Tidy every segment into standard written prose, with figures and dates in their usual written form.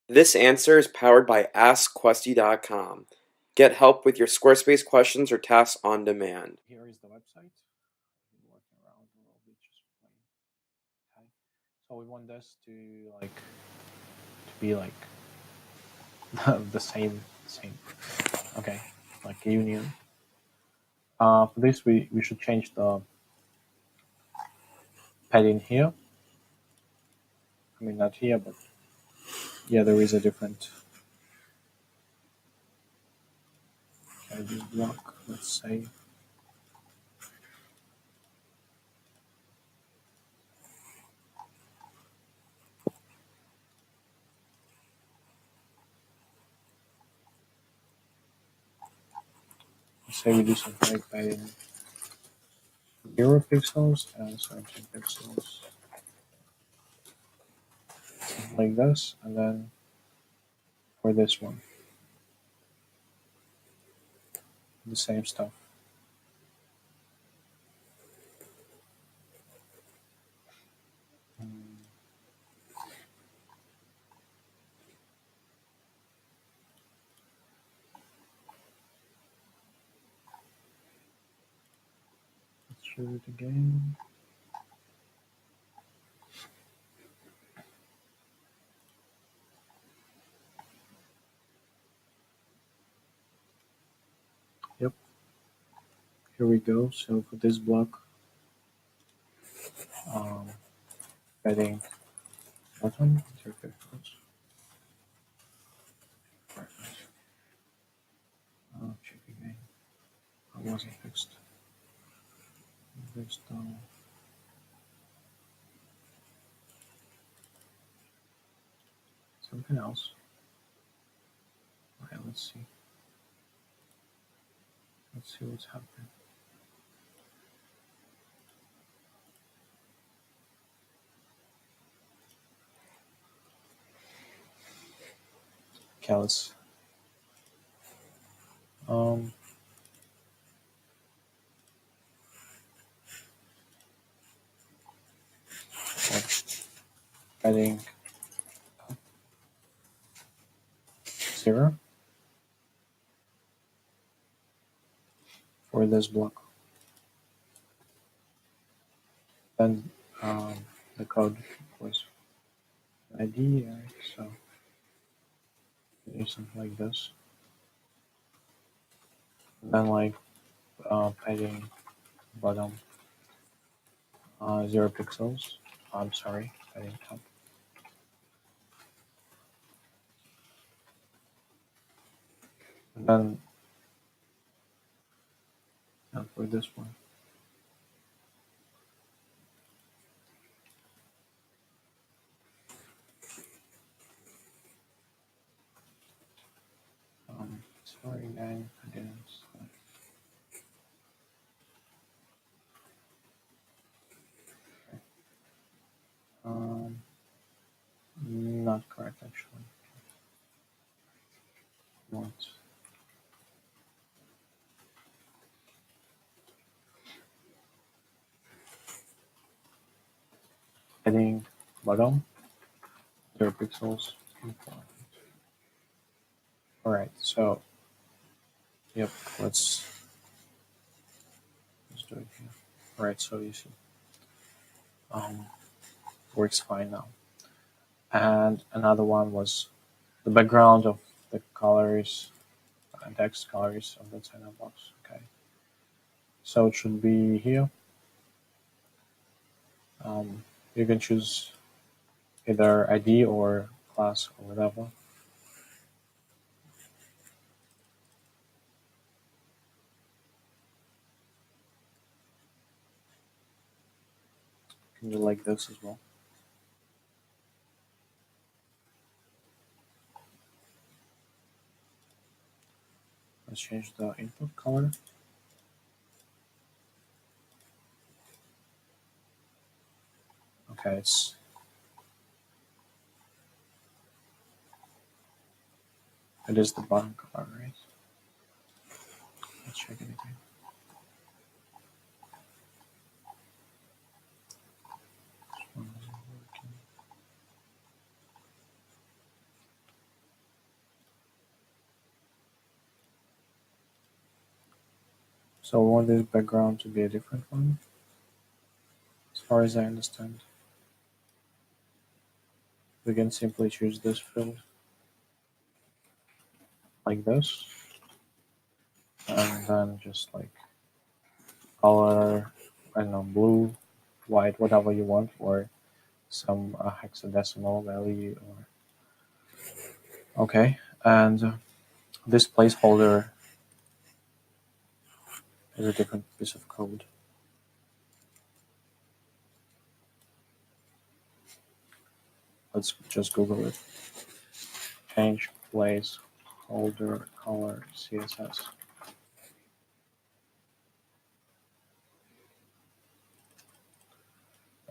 This answer is powered by AskQuesty.com. Get help with your Squarespace questions or tasks on demand. Here is the website. I've been working around a little bit, just playing. Okay. So we want this to be like the same. Okay, like a union. For this, we should change the padding here. I mean, not here, but yeah, there is a different this block. Let's say we do something like padding 0 pixels and 17 pixels, something like this, and then for this one, the same stuff. Let's show it again. Yep. Here we go. So for this block, padding bottom 0 pixels. Check again. I wasn't fixed. Fixed something else. Okay, let's see. Let's see what's happening. Okay, let's adding 0 for this block. Then the code was ID, right? So do something like this. And then like padding bottom 0 pixels. I'm sorry, padding top. And then for this one, sorry, again, I didn't. Not correct actually. Not. Padding bottom 0 pixels. All right, so yep, let's do it here. All right, so you see, works fine now. And another one was the background of the colors and text colors of the channel box. Okay, so it should be here. You can choose either ID or class or whatever. You can do like this as well. Let's change the input color. Okay, it is the bottom color, right? Let's check it again. This one isn't working. So we want this background to be a different one, as far as I understand. We can simply choose this field like this, and then just like color, I don't know, blue, white, whatever you want, or some hexadecimal value. Or okay, and this placeholder is a different piece of code. Let's just Google it. Change placeholder color CSS.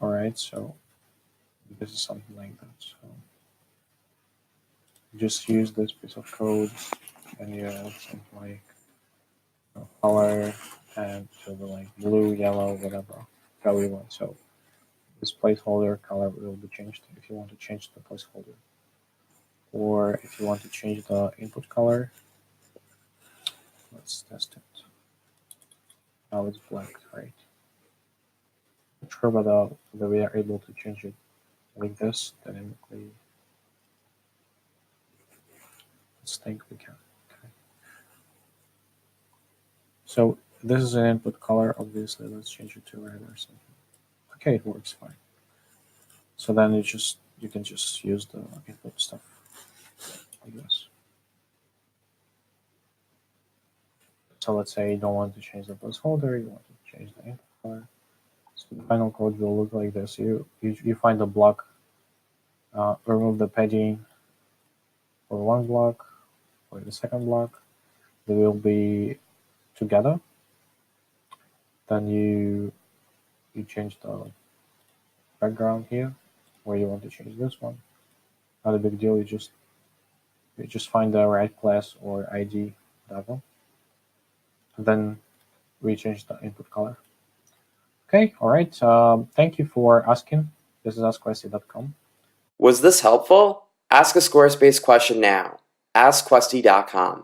All right, so this is something like that. So just use this piece of code, and you add something like color and so the like blue, yellow, whatever color you want. So this placeholder color will be changed if you want to change the placeholder, or if you want to change the input color. Let's test it. Now it's black, right? Not sure whether we are able to change it like this dynamically. Let's think we can. Okay. So this is an input color, obviously. Let's change it to red or something. Okay, it works fine. So then you can just use the input stuff like this. So let's say you don't want to change the placeholder, you want to change the input color. So the final code will look like this. You find the block, remove the padding for one block, for the second block. They will be together. Then you change the background here, where you want to change this one. Not a big deal. You just find the right class or ID, whatever. And then we change the input color. Okay, all right. Thank you for asking. This is AskQuesty.com. Was this helpful? Ask a Squarespace question now. AskQuesty.com.